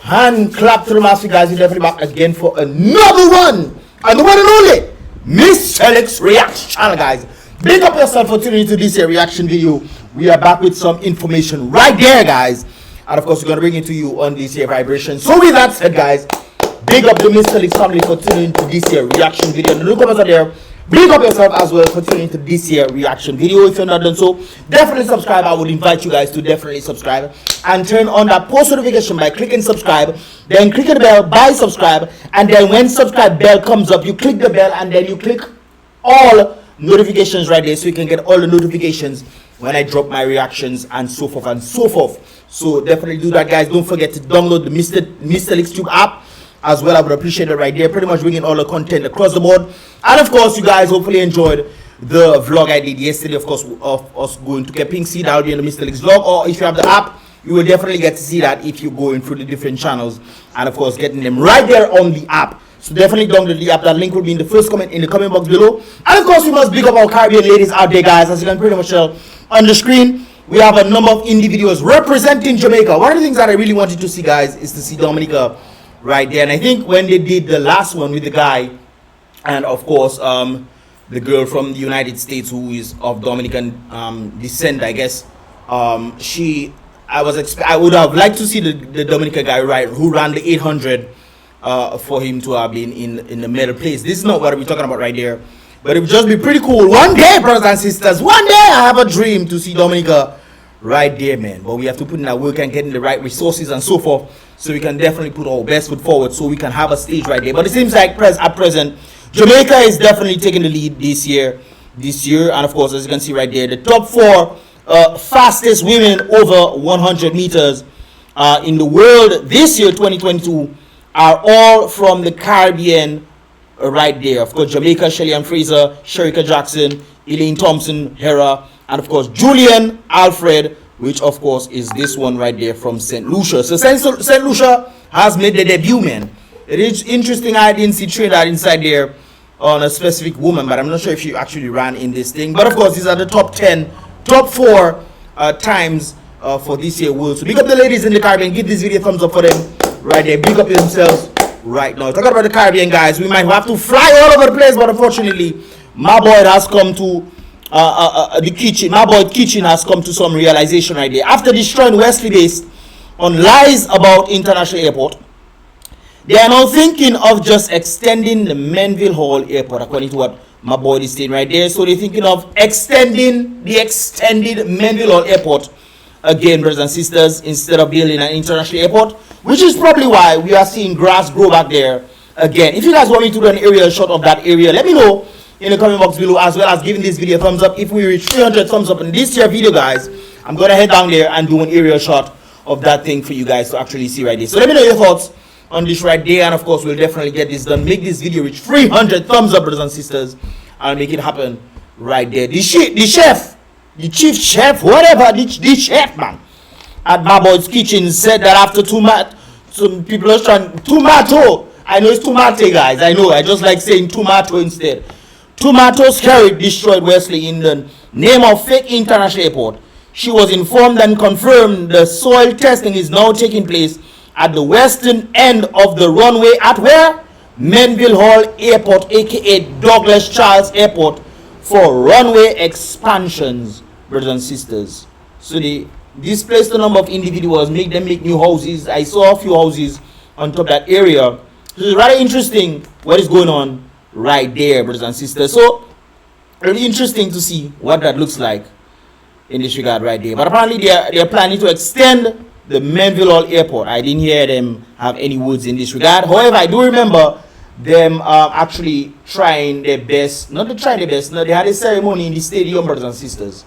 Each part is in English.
Hand clap to the master, guys. You're definitely back again for another one. And the one and only Mystelics Reaction channel, guys. Big up yourself for tuning into this reaction video. We are back with some information right there, guys. And of course, we're going to bring it to you on this here vibration. So with that said, guys, big up the Mystelics family for tuning into this here reaction video. And the newcomers are there. Big up yourself as well for tuning into this here reaction video. If you're not done so, definitely subscribe. I would invite you guys to definitely subscribe and turn on that post notification by clicking subscribe. Then click the bell by subscribe, and then when subscribe bell comes up, you click the bell and then you click all notifications right there, so you can get all the notifications when I drop my reactions and so forth and so forth. So definitely do that, guys. Don't forget to download the Mystelics Tube app as well. I would appreciate it right there. Pretty much bringing all the content across the board. And of course, you guys hopefully enjoyed the vlog I did yesterday, of course, of us going to Keping. See that will be in the Mystelics vlog, or if you have the app, you will definitely get to see that if you're going through the different channels, and of course getting them right there on the app. So definitely download the app. That link will be in the first comment in the comment box below. And of course, we must big up our Caribbean ladies out there, guys. As you can pretty much tell on the screen, we have a number of individuals representing Jamaica. One of the things that I really wanted to see, guys, is to see Dominica right there. And I think when they did the last one with the guy and of course the girl from the United States who is of Dominican descent, I guess, I would have liked to see the Dominica guy, right, who ran the 800 for him to have been in the middle place. This is not what we're talking about right there, but it would just be pretty cool. One day, brothers and sisters, one day I have a dream to see Dominica right there, man. But we have to put in that work and getting the right resources and so forth, so we can definitely put our best foot forward, so we can have a stage right there. But it seems like at present, Jamaica is definitely taking the lead this year. And of course, as you can see right there, the top 4 fastest women over 100 meters in the world this year, 2022, are all from the Caribbean right there. Of course, Jamaica, Shelly-Ann Fraser, Shericka Jackson, Elaine Thompson, Hera, and of course, Julian Alfred, which of course is this one right there from St. Lucia. So St. Lucia has made the debut, man. It is interesting. I didn't see Trinidad inside there on a specific woman, but I'm not sure if she actually ran in this thing. But of course, these are the top 4 times for this year world. So big up the ladies in the Caribbean. Give this video a thumbs up for them right there. Big up themselves right now. Talking about the Caribbean, guys, we might have to fly all over the place, but unfortunately, my boy has come to the kitchen. My boy kitchen has come to some realization right there. After destroying Wesley based on lies about International Airport, they are now thinking of just extending the Menville Hall Airport, according to what my boy is saying right there. So they're thinking of extending the extended Menville Hall Airport again, brothers and sisters, instead of building an international airport, which is probably why we are seeing grass grow back there again. If you guys want me to do an aerial shot of that area, let me know in the comment box below, as well as giving this video a thumbs up. If we reach 300 thumbs up in this here video, guys, I'm gonna head down there and do an aerial shot of that thing for you guys to actually see right there. So let me know your thoughts on this right there, and of course we'll definitely get this done. Make this video reach 300 thumbs up, brothers and sisters, and make it happen right there. The chef, the chief chef, whatever, the chef, man, at my boy's kitchen said that after some people are trying tomato. I know it's tomate, guys. I know. I just like saying tomato instead. Tomatoes carried destroyed Wesley in the name of fake international airport. She was informed and confirmed the soil testing is now taking place at the western end of the runway at where? Menville Hall Airport, aka Douglas Charles Airport, for runway expansions, brothers and sisters. So they displaced a number of individuals, make them make new houses. I saw a few houses on top of that area. So it's rather interesting what is going on right there, brothers and sisters. So really interesting to see what that looks like in this regard right there. But apparently they are planning to extend the Menville Hall Airport. I didn't hear them have any words in this regard. However, I do remember them actually trying their best. Not to try their best. No, they had a ceremony in the stadium, brothers and sisters,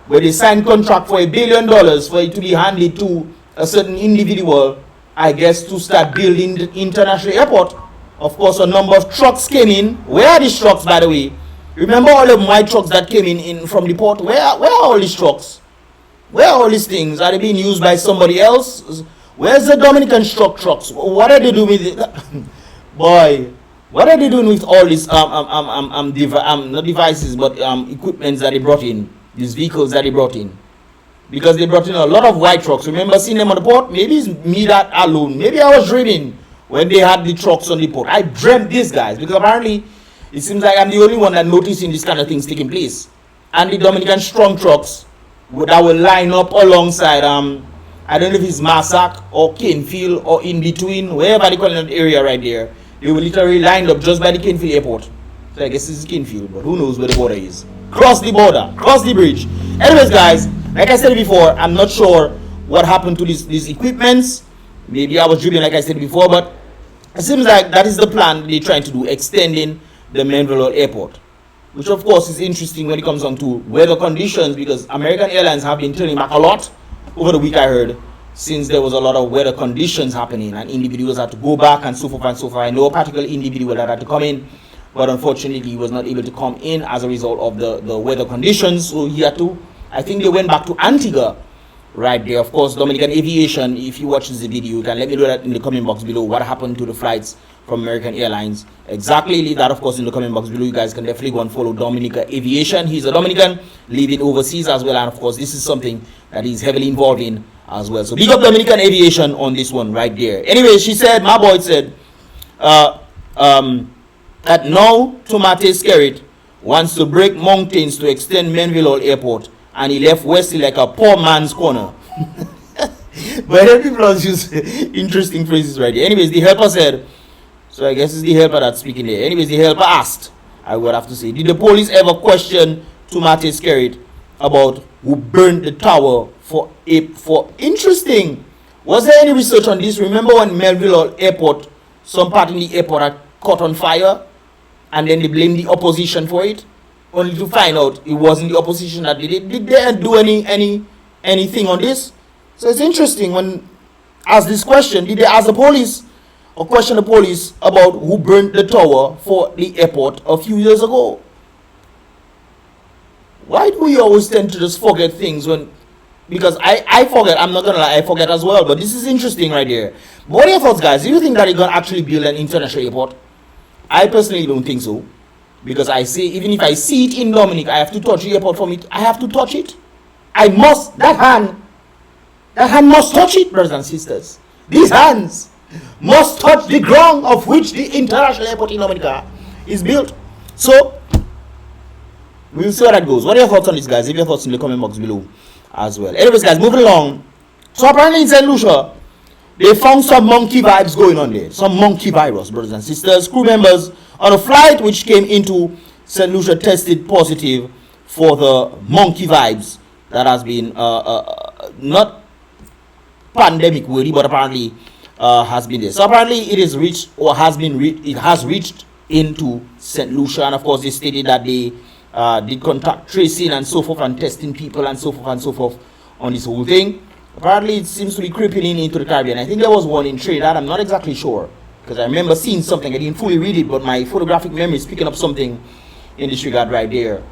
where they signed contract for $1 billion for it to be handed to a certain individual, I guess, to start building the international airport. Of course, a number of trucks came in. Where are these trucks, by the way? Remember all the white trucks that came in from the port? Where are all these trucks? Where are all these things? Are they being used by somebody else? Where's the Dominican trucks? What are they doing with it? Boy, what are they doing with all these not devices, but equipments that they brought in, these vehicles that they brought in? because they brought in a lot of white trucks. Remember seeing them on the port? Maybe it's me that alone. Maybe I was dreaming when they had the trucks on the port. I dreamt this, guys, because apparently it seems like I'm the only one that noticing this kind of things taking place. And the Dominican strong trucks that will line up alongside I don't know if it's Massac or Canefield or in between, wherever they call it, the area right there. They were literally lined up just by the Canefield airport. So I guess this is Canefield, but who knows where the border is. Cross the border, cross the bridge. Anyways, guys, like I said before, I'm not sure what happened to these equipments. Maybe I was dreaming, like I said before, but it seems like that is the plan they're trying to do, extending the Melville Airport. Which of course is interesting when it comes on to weather conditions, because American Airlines have been turning back a lot over the week, I heard, since there was a lot of weather conditions happening and individuals had to go back and so forth and so forth. I know a particular individual that had to come in, but unfortunately he was not able to come in as a result of the weather conditions, so he had to, I think they went back to Antigua right there. Of course, Dominican Aviation, if you watch this video, you can let me know that in the comment box below what happened to the flights from American Airlines. Exactly, leave that of course in the comment box below. You guys can definitely go and follow Dominica Aviation. He's a Dominican living overseas as well, and of course this is something that he's heavily involved in as well. So big up Dominican Aviation on this one right there. Anyway, she said, my boy said that now Tomate Skerrit wants to break mountains to extend Melville Airport, and he left Wesley like a poor man's corner. But then people use interesting phrases right there. Anyways, the helper said, so I guess it's the helper that's speaking there. Anyways, the helper asked, I would have to say, did the police ever question Tomate Skerrit about who burned the tower for interesting? Was there any research on this? Remember when Melville Airport, some part in the airport had caught on fire, and then they blamed the opposition for it, only to find out it wasn't the opposition that did it. Did they do anything on this? So it's interesting when asked this question, did they ask the police or question the police about who burned the tower for the airport a few years ago? Why do we always tend to just forget things when, because I forget, I'm not gonna lie, I forget as well, but this is interesting right here. But what are your thoughts, guys? Do you think that they're gonna actually build an international airport? I personally don't think so, because I say, even if I see it in Dominica, I have to touch the airport from it. I have to touch it. I must, that hand must touch it, brothers and sisters. These hands must touch the ground of which the international airport in Dominica is built. So we'll see how that goes. What are your thoughts on this, guys? Leave your thoughts in the comment box below as well. Anyways, guys, moving along. So apparently in St. Lucia, they found some monkey vibes going on there. Some monkey virus, brothers and sisters. Crew members on a flight which came into St. Lucia tested positive for the monkey vibes that has been not pandemic worthy, but apparently has been there. So apparently it is reached, or has been it has reached into St. Lucia, and of course they stated that they did contact tracing and so forth, and testing people and so forth on this whole thing. Apparently it seems to be creeping in into the Caribbean. I think there was one in Trinidad. I'm not exactly sure, because I remember seeing something. I didn't fully read it, but my photographic memory is picking up something in this regard right there.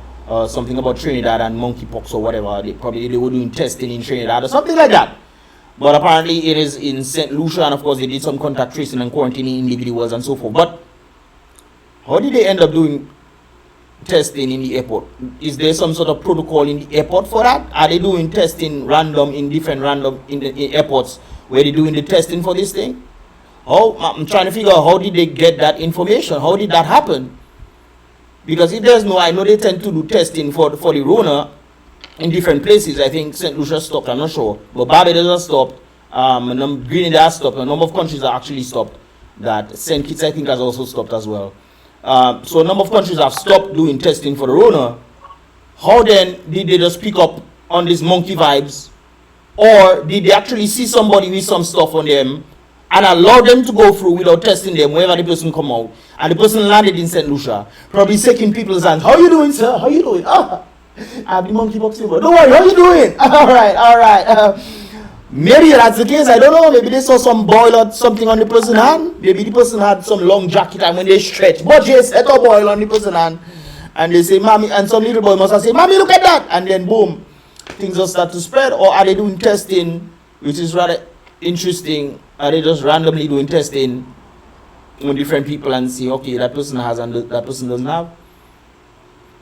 Something about Trinidad and monkeypox or whatever. They were doing testing in Trinidad or something like that. But apparently it is in St. Lucia, and of course they did some contact tracing and quarantining individuals and so forth. But how did they end up doing testing in the airport? Is there some sort of protocol in the airport for that? Are they doing testing in different airports where they're doing the testing for this thing? I'm trying to figure out, how did they get that information? How did that happen? Because if there's I know they tend to do testing for the Rona in different places. I think St. Lucia stopped, I'm not sure, but Barbados has stopped, Grenada has stopped, a number of countries are actually stopped. That St. Kitts, I think, has also stopped as well. So a number of countries have stopped doing testing for the Rona. How then did they just pick up on these monkey vibes? Or did they actually see somebody with some stuff on them and allow them to go through without testing them wherever the person come out? And the person landed in St. Lucia, probably shaking people's hands. How you doing, sir? How you doing? I have the monkeypox fever. Don't worry, how you doing? All right. Maybe that's the case. I don't know. Maybe they saw some boil or something on the person's hand. Maybe the person had some long jacket, and when they stretch, but just set a boil on the person's hand, and they say, "Mommy," and some little boy must have said, "Mommy, look at that," and then boom, things just start to spread. Or are they doing testing, which is rather interesting? Are they just randomly doing testing on different people and see, okay, that person has and that person doesn't have?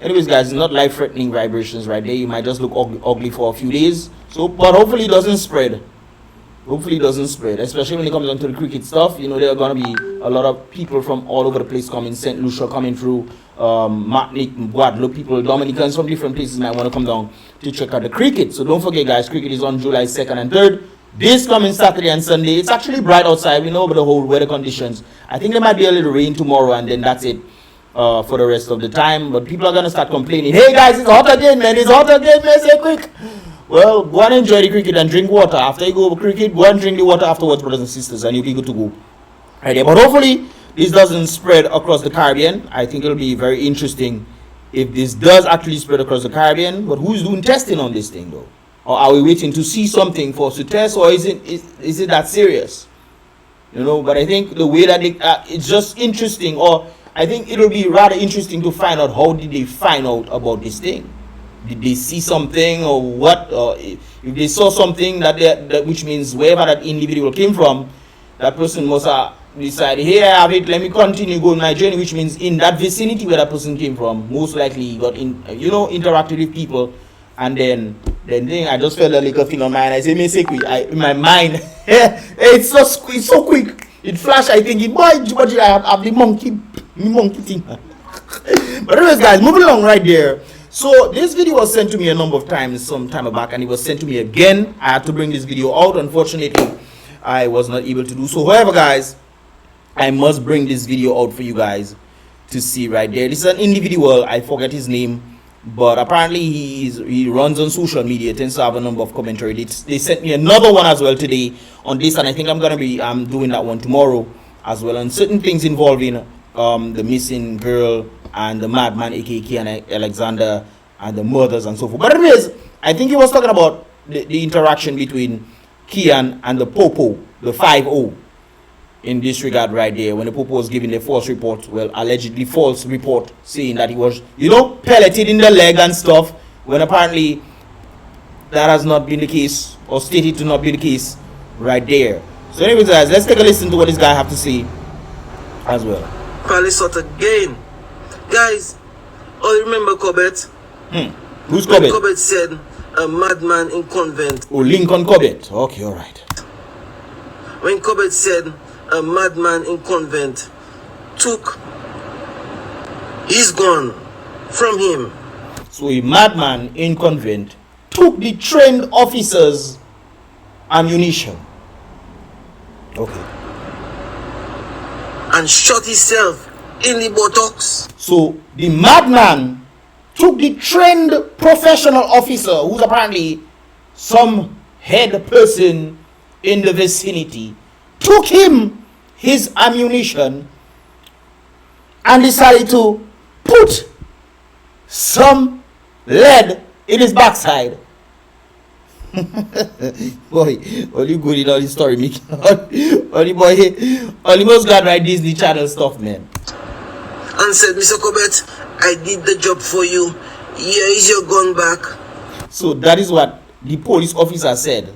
Anyways, guys, it's not life-threatening vibrations right there. You might just look ugly for a few days. So, but hopefully it doesn't spread. Hopefully it doesn't spread, especially when it comes down to the cricket stuff. You know, there are going to be a lot of people from all over the place coming. St. Lucia coming through, Martinique, Guadeloupe, people, Dominicans from different places might want to come down to check out the cricket. So don't forget, guys, cricket is on July 2nd and 3rd. This coming Saturday and Sunday. It's actually bright outside. We know about the whole weather conditions. I think there might be a little rain tomorrow, and then that's it for the rest of the time. But people are going to start complaining. Hey, guys, it's hot again, man. It's hot again, man. Say quick. Well, go and enjoy the cricket and drink water. After you go over cricket, go and drink the water afterwards, brothers and sisters, and you'll be good to go. Right there. But hopefully, this doesn't spread across the Caribbean. I think it'll be very interesting if this does actually spread across the Caribbean. But who's doing testing on this thing, though? Or are we waiting to see something for us to test, or is it that serious? You know, but I think the way that it's just interesting, or I think it'll be rather interesting to find out how did they find out about this thing. Did they see something or what? Or if they saw something that which means wherever that individual came from, that person must have decided, here I have it, let me continue going my journey, which means in that vicinity where that person came from, most likely got in, interacted with people, and then I just felt a little thing on my mind. I say, in my mind, it's so quick. It flashed. I think I have the monkey thing. But anyways, guys, moving along right there. So this video was sent to me a number of times some time back, and it was sent to me again. I had to bring this video out. Unfortunately, I was not able to do so. However, guys, I must bring this video out for you guys to see right there. This is an individual. I forget his name, but apparently he runs on social media. Tends to have a number of commentary. They sent me another one as well today on this, and I think I'm gonna be doing that one tomorrow as well on certain things involving the missing girl and the madman, aka Kian Alexander, and the murders and so forth. But anyways, I think he was talking about the interaction between Kian and the Popo, the 5-0, in this regard right there, when the Popo was giving the false report, well, allegedly false report, saying that he was, pelleted in the leg and stuff, when apparently that has not been the case, or stated to not be the case right there. So anyways, guys, let's take a listen to what this guy have to say as well. Palisot again. Guys, you remember Cobbett? Who's Cobbett? Cobbett said a madman in convent. Oh, Lincoln Cobbett. Okay, all right. When Cobbett said a madman in convent took his gun from him. So a madman in convent took the trained officer's ammunition. Okay. And shot himself in the buttocks. So the madman took the trained professional officer, who's apparently some head person in the vicinity, took him his ammunition and decided to put some lead in his backside. Boy, all you good in all this story, Mickey. All you most glad right Disney Channel stuff, man. And said, Mr. Cobbett, I did the job for you. Here is your gun back. So that is what the police officer said.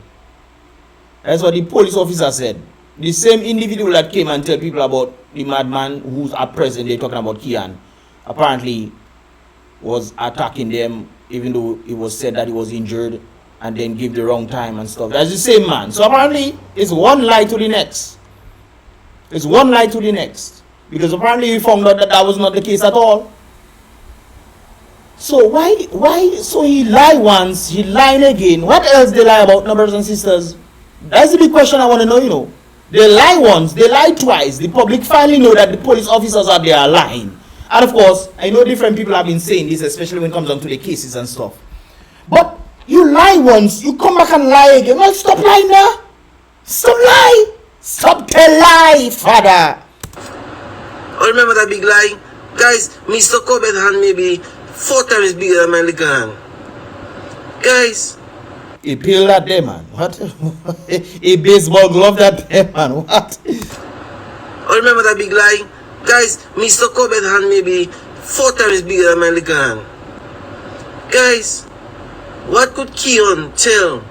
That's what the police officer said. The same individual that came and tell people about the madman who's at present, they're talking about Kian, apparently was attacking them, even though it was said that he was injured, and then give the wrong time and stuff. That's the same man. So apparently it's one lie to the next. It's one lie to the next. Because apparently we found out that was not the case at all. So why so he lied once, he lied again. What else they lie about, no, brothers and sisters? That's the big question I want to know, They lie once, they lie twice. The public finally know that the police officers are there lying. And of course, I know different people have been saying this, especially when it comes down to the cases and stuff. But you lie once, you come back and lie again. Well, stop lying now. Stop lie. Stop the lie, father. Oh, remember that big lie? Guys, Mr. Cobbett hand maybe 4 times bigger than my little hand. Guys. He peeled that day, man. What? A baseball glove that day, man. What? Oh, remember that big lie? Guys, Mr. Cobbett hand maybe 4 times bigger than my little hand. Guys, what could Keon tell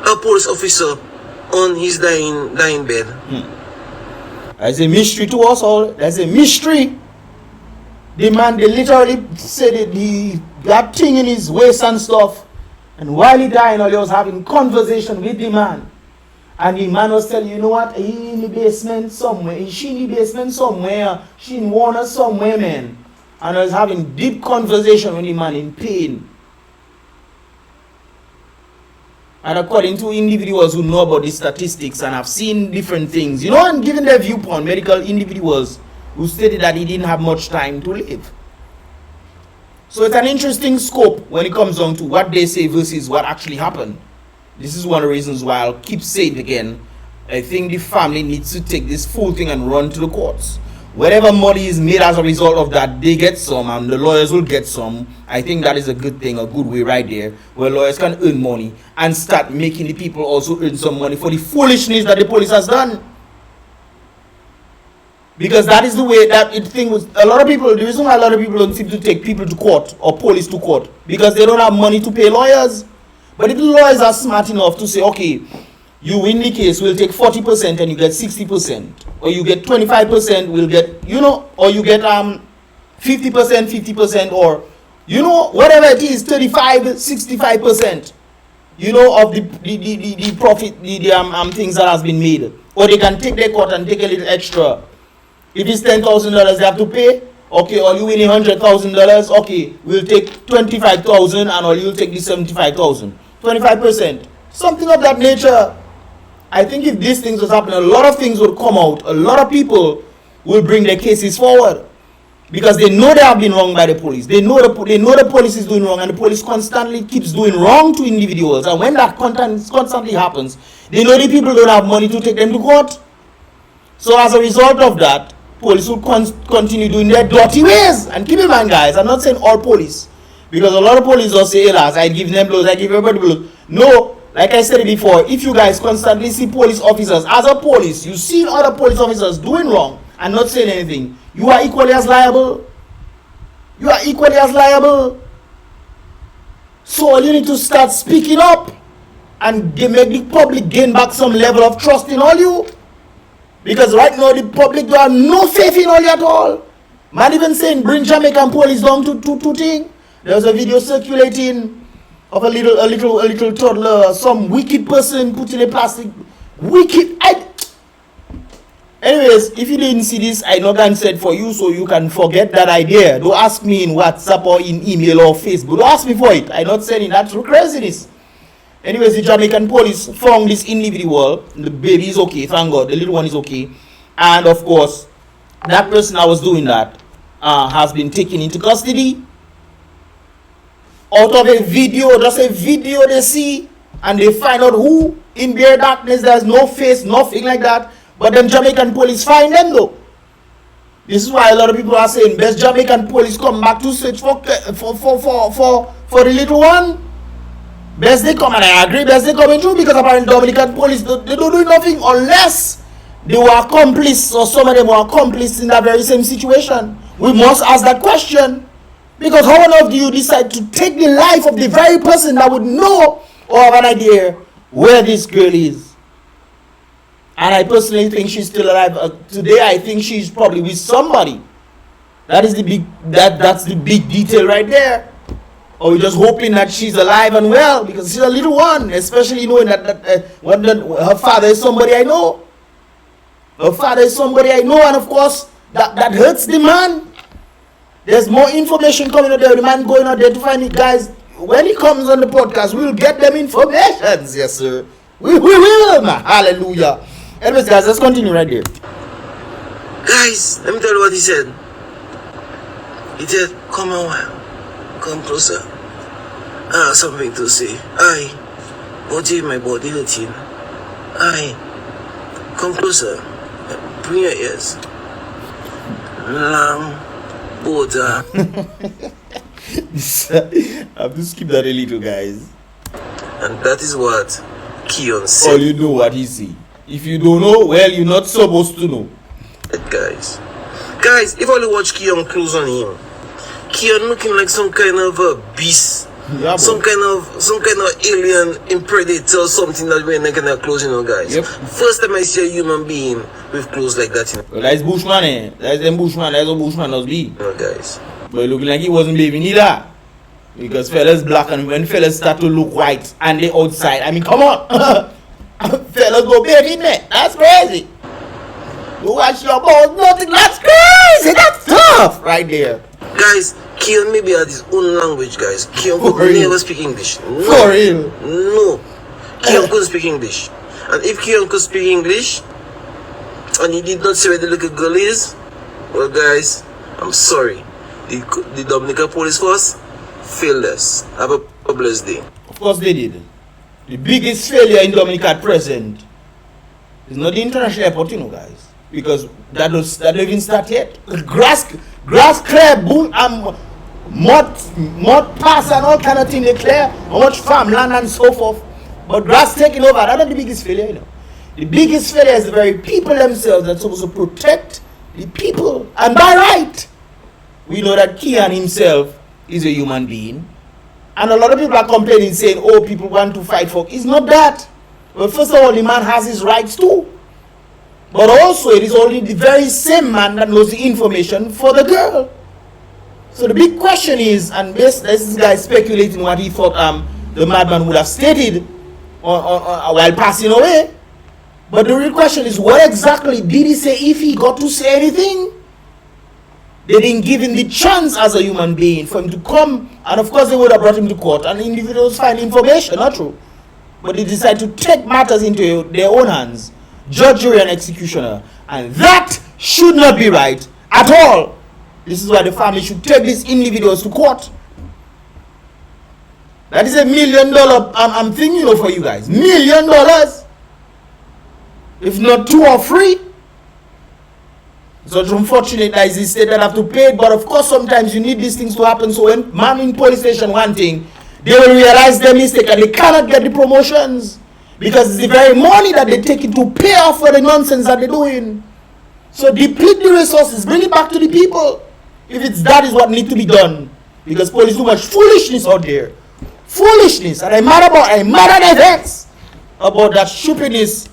a police officer on his dying bed? That's a mystery to us all. That's a mystery. The man, they literally said it, he got thing in his waist and stuff. And while he died, he was having conversation with the man. And the man was telling, you know what, he in the basement somewhere, she in the basement somewhere, she in Warner somewhere, man. And I was having deep conversation with the man in pain. And according to individuals who know about the statistics and have seen different things, you know, and given their viewpoint, medical individuals who stated that he didn't have much time to live. So it's an interesting scope when it comes down to what they say versus what actually happened. This is one of the reasons why I'll keep saying it again. I think the family needs to take this full thing and run to the courts. Whatever money is made as a result of that, they get some and the lawyers will get some. I think that is a good thing, a good way right there, where lawyers can earn money and start making the people also earn some money for the foolishness that the police has done. Because that is the way that it thing was. A lot of people, the reason why a lot of people don't seem to take people to court or police to court, because they don't have money to pay lawyers. But if the lawyers are smart enough to say, okay, you win the case, we'll take 40% and you get 60%. Or you get 25%, we'll get, you know, or you get 50%, or, you know, whatever it is, 35, 65%, you know, of the profit, the things that has been made. Or they can take their cut and take a little extra. If it's $10,000 they have to pay, okay, or you win $100,000, okay, we'll take $25,000 and or you'll take the $75,000. 25%. Something of that nature. I think if these things was happening, a lot of things would come out. A lot of people will bring their cases forward because they know they have been wronged by the police. They know the police is doing wrong, and the police constantly keeps doing wrong to individuals. And when that constantly happens, they know the people don't have money to take them to court. So as a result of that, police will continue doing their dirty ways. And keep in mind, guys, I'm not saying all police, because a lot of police will say, "Elas, I give them blows, I give everybody blows." No. Like I said before, if you guys constantly see police officers, as a police, you see other police officers doing wrong and not saying anything, you are equally as liable. You are equally as liable. So you need to start speaking up and make the public gain back some level of trust in all you. Because right now the public don't have no faith in all you at all. Man even saying bring Jamaican police down to thing. There was a video circulating of a little toddler, some wicked person putting a plastic, wicked. Anyways, if you didn't see this, I know God said for you, so you can forget that idea. Don't ask me in WhatsApp or in email or Facebook. Don't ask me for it. I'm not saying that through craziness. Anyways, the Jamaican police found this individual. The baby is okay, thank God. The little one is okay. And of course, that person that was doing that has been taken into custody. Out of a video, just a video they see, and they find out who in bare darkness. There's no face, nothing like that. But them Jamaican police find them though. This is why a lot of people are saying best Jamaican police come back to search for the little one. Best they come, and I agree, best they coming through, because apparently Dominican police they don't do nothing unless they were accomplices, or some of them were accomplices in that very same situation. We must ask that question. Because how on earth do you decide to take the life of the very person that would know or have an idea where this girl is? And I personally think she's still alive. Today I think she's probably with somebody. That is the big that's the big detail right there. Or we're just hoping that she's alive and well, because she's a little one, especially knowing that her father is somebody I know. Her father is somebody I know, and of course that hurts the man. There's more information coming out there. The man going out there to find it, guys. When he comes on the podcast, we'll get them information. Yes, sir. We will, man. Hallelujah. Anyways, guys, let's continue right there. Guys, let me tell you what he said. He said, "Come a while. Come closer. I have something to say. Body, my body hurting. Come closer. Bring your ears. Lamb. I have to skip that a little, guys. And that is what Keon said. All you know what he see. If you don't know, well, you're not supposed to know. Guys, if only watch Keon close on him, Keon looking like some kind of a beast Yeah, some kind of alien predator or something that we're not gonna close, you know, guys. Yep. First time I see a human being with clothes like that, you know. Well, that's Bushman, eh? That's them Bushman. That's what Bushman does be. You know, guys. But looking like he wasn't bathing either. Because fellas black, and when fellas start to look white and they outside, I mean, come on. Fellas go bathing there. That's crazy. You wash your balls, nothing. That's crazy. That's tough right there. Guys, Keon maybe had his own language, guys. Keon For could real? never speak English. No. For real. No. Keon couldn't speak English. And if Keon could speak English, and he did not say where the little girl is, well, guys, I'm sorry. The Dominica police force failed us. Have a blessed day. Of course they did. The biggest failure in Dominica at present is not the international airport, you know, guys. Because that don't even start yet. Grass clear, boom, mud pass and all kind of thing they clear. How much farmland and so forth. But grass taking over, that's not the biggest failure, you know. The biggest failure is the very people themselves that's supposed to protect the people. And by right, we know that Keon himself is a human being. And a lot of people are complaining, saying, oh, people want to fight for. It's not that. Well, first of all, the man has his rights too. But also, it is only the very same man that knows the information for the girl. So the big question is, and this guy speculating what he thought the madman would have stated while passing away. But the real question is, what exactly did he say, if he got to say anything? They didn't give him the chance as a human being for him to come, and of course they would have brought him to court and individuals find information, not true. But they decided to take matters into their own hands, judge, jury, and executioner, and that should not be right at all. This is why the family should take these individuals to court. That is $1 million thing, you know, for you guys. $1 million, if not 2 or 3. So it's unfortunate that it's the state that have to pay it, but of course sometimes you need these things to happen. So when man in police station one thing, they will realize their mistake and they cannot get the promotions because it's the very money that they take it to pay off for the nonsense that they're doing. So deplete the resources, bring it back to the people. If it's that is what needs to be done, because police do much foolishness out there, foolishness, and I'm mad at the vets about that stupidness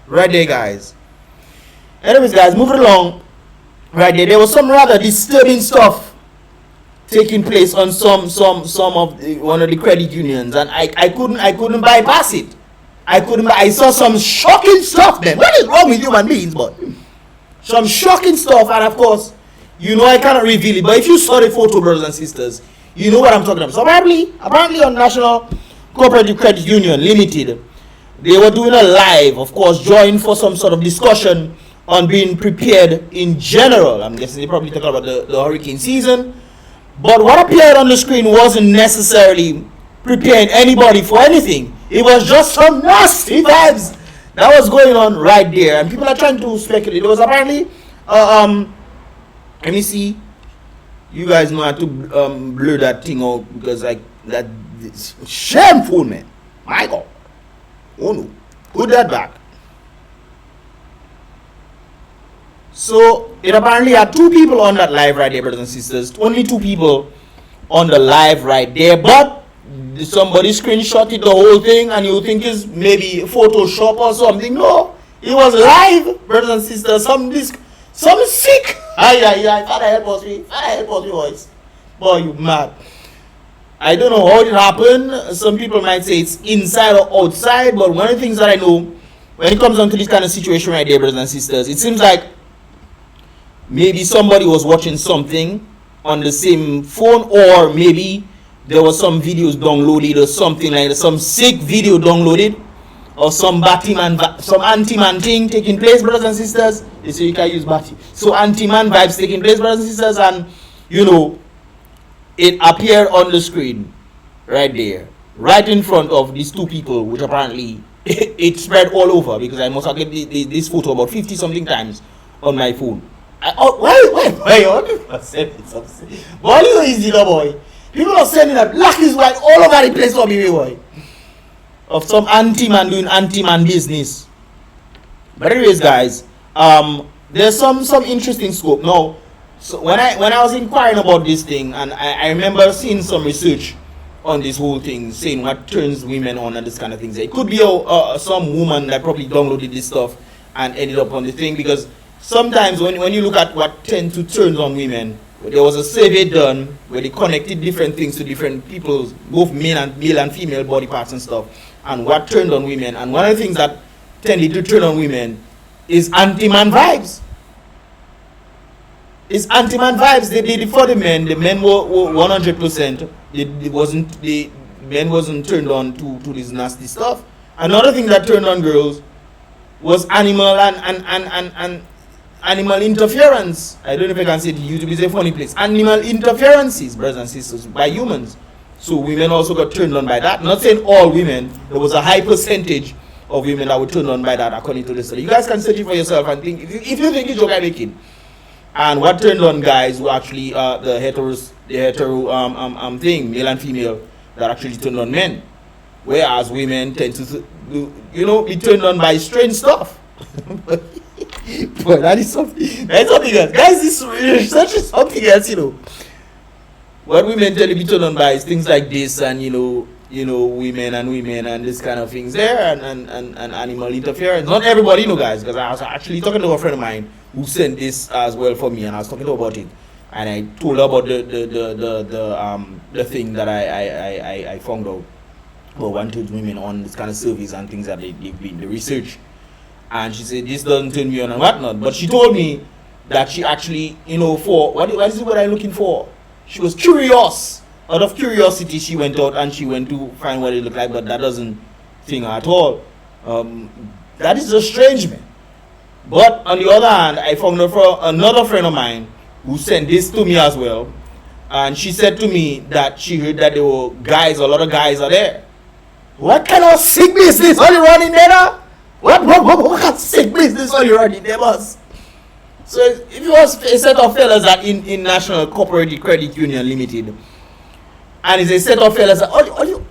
right there, guys. Anyways, guys, moving along. Right there was some rather disturbing stuff taking place on some of one of the credit unions, and I couldn't bypass it. I saw some shocking stuff then. What is wrong with human beings, but some shocking stuff, and of course, you know I cannot reveal it, but if you saw the photo, brothers and sisters, you know what I'm talking about. So apparently on National Cooperative Credit Union Limited, they were doing a live, of course, joined for some sort of discussion on being prepared in general. I'm guessing they probably talking about the hurricane season. But what appeared on the screen wasn't necessarily preparing anybody for anything. It was just some nasty vibes that was going on right there. And people are trying to speculate. It was apparently, let me see. You guys know how to blur that thing out because like that it's shameful, man. My God. Oh no. Put that back. So it apparently had 2 people on that live right there, brothers and sisters. Only 2 people on the live right there, but somebody screenshotted the whole thing and you think it's maybe Photoshop or something. No, it was live, brothers and sisters. Some sick. Father help us, boys. Boy, you mad. I don't know how it happened. Some people might say it's inside or outside, but one of the things that I know when it comes down to this kind of situation right there, brothers and sisters, it seems like maybe somebody was watching something on the same phone, or maybe there was some videos downloaded or something like that, some sick video downloaded, or some anti-man thing taking place, brothers and sisters. They say you can use Batty. So anti-man vibes taking place, brothers and sisters, and you know, it appeared on the screen right there, right in front of these 2 people, which apparently it spread all over because I must have get this photo about 50 something times on my phone. Why people sending something? Boy, you easy, no boy. People are sending that black is white all over the place for me, boy. Of some anti-man doing anti-man business. But anyways, guys, there's some interesting scope. Now, so when I was inquiring about this thing, and I remember seeing some research on this whole thing, saying what turns women on and this kind of things. It could be some woman that probably downloaded this stuff and ended up on the thing, because sometimes when you look at what tends to turn on women, there was a survey done where they connected different things to different people's, both male and female body parts and stuff, and what turned on women. And one of the things that tended to turn on women is anti-man vibes. It's anti-man vibes. They did it for the men. The men were 100%. The men wasn't turned on to this nasty stuff. Another thing that turned on girls was animal and animal interference. I don't know if I can say it. YouTube is a funny place. Animal interferences, brothers and sisters, by humans. So women also got turned on by that. Not saying all women. There was a high percentage of women that were turned on by that, according to the study. You guys can search it for yourself and think, if you think it's joke I'm making. And what turned on guys were actually the hetero thing, male and female, that actually turned on men. Whereas women tend to, be turned on by strange stuff. But that is something else. Guys, this research is something else, What women tend to be turned on by is things like this, and women and this kind of things there, and animal interference. Not everybody, guys, because I was actually talking to a friend of mine who sent this as well for me, and I was talking to her about it, and I told her about the thing that I found out about one turns women on this kind of surveys and things that they've been the research, and she said this doesn't turn me on and whatnot, but she told me that she actually for what is it what I'm looking for? She was curious. Out of curiosity, she went out and she went to find what it looked like, but that doesn't thing at all. That is just strange, man. But on the other hand, I found another friend of mine who sent this to me as well, and she said to me that she heard that there were guys, a lot of guys are there. What kind of sick business are you running there now? What kind of sick business are you running there, boss? So if it was a set of fellas that in National Cooperative Credit Union Limited, and it's a set of fellas that all you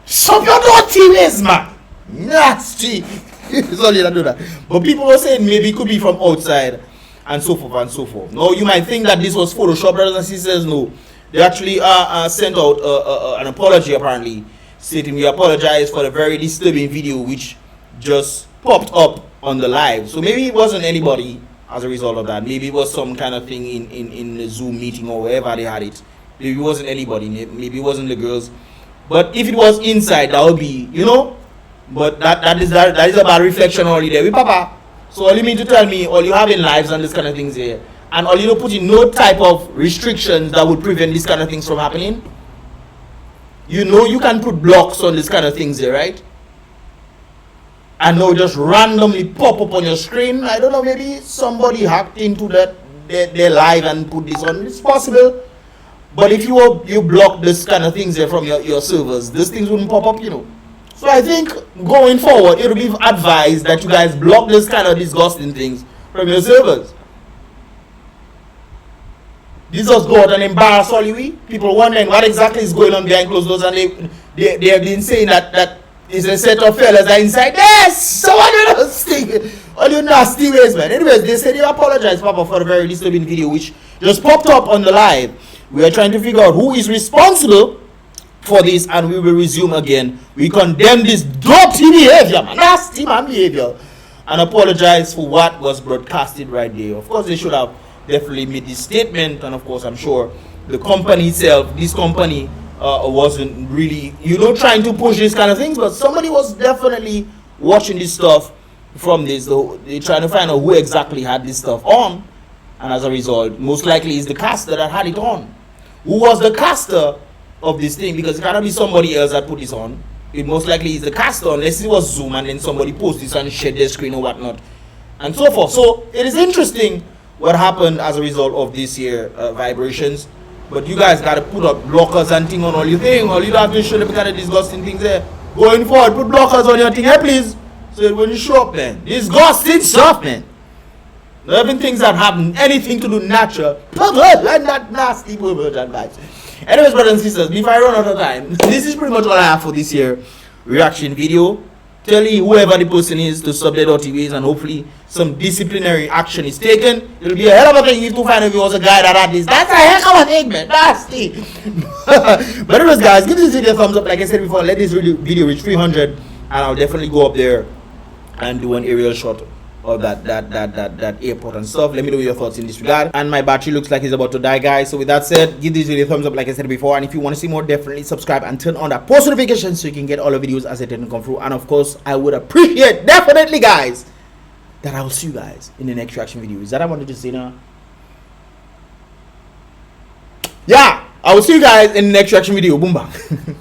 stop your dirty ways, man. Nasty. It's all you do that. But people were saying maybe it could be from outside and so forth and so forth. No, you might think that this was Photoshop, brothers and sisters. No, they actually sent out an apology, apparently, stating we apologize for the very disturbing video which just popped up on the live. So maybe it wasn't anybody as a result of that. Maybe it was some kind of thing in the Zoom meeting or wherever they had it. Maybe it wasn't anybody. Maybe it wasn't the girls. But if it was inside, that would be, But that is a bad reflection already there. We papa. So all you mean to tell me, all you have in lives and this kind of things here, and all you put in no type of restrictions that would prevent these kind of things from happening? You can put blocks on this kind of things here, right? And now just randomly pop up on your screen. I don't know, maybe somebody hacked into their live and put this on. It's possible. But if you block this kind of things here from your servers, these things wouldn't pop up, So I think going forward, it will be advised that you guys block this kind of disgusting things from your servers. This just go out and embarrass all you. People wondering what exactly is going on behind closed doors, and they have been saying that it's a set of fellas that inside. Yes! So what all you nasty ways, man. Anyways, they said they apologize, Papa, for the very disturbing video which just popped up on the live. We are trying to figure out who is responsible for this, and we will resume again. We condemn this dirty behavior, man, nasty man behavior, and apologize for what was broadcasted right there. Of course, they should have definitely made this statement, and of course, I'm sure the company itself, this company, wasn't really, trying to push these kind of things, but somebody was definitely watching this stuff from this. They're trying to find out who exactly had this stuff on, and as a result, most likely is the caster that had it on. Who was the caster of this thing? Because it cannot be somebody else that put this on. It most likely is the caster, unless it was Zoom and then somebody posted this and shared their screen or whatnot, and so forth. So it is interesting what happened as a result of this here vibrations. But you guys gotta put up blockers and thing on all your thing. All you have to show them kind of disgusting things there. Going forward, put blockers on your thing, hey please. So when you show up, man, disgusting stuff, man. Even things that have anything to do natural, and that nasty perversion vibes. Anyways, brothers and sisters, before I run out of time, this is pretty much all I have for this year reaction video. tell whoever the person is to stop their dirty ways, and hopefully some disciplinary action is taken. It'll be a hell of a thing if you find if he was a guy that had this. That's a heck of a thing, man. Nasty. But anyways, guys, give this video a thumbs up. Like I said before, let this video reach 300, and I'll definitely go up there and do an aerial shot of that airport and stuff. Let me know your thoughts in this regard. And my battery looks like it's about to die, guys. So with that said, give this video a thumbs up like I said before, and if you want to see more, definitely subscribe and turn on that post notifications so you can get all the videos as they didn't come through. And of course, I would appreciate definitely, guys, that I will see you guys in the next reaction video. Is that I wanted to say now? Yeah, I will see you guys in the next reaction video. Boom bang.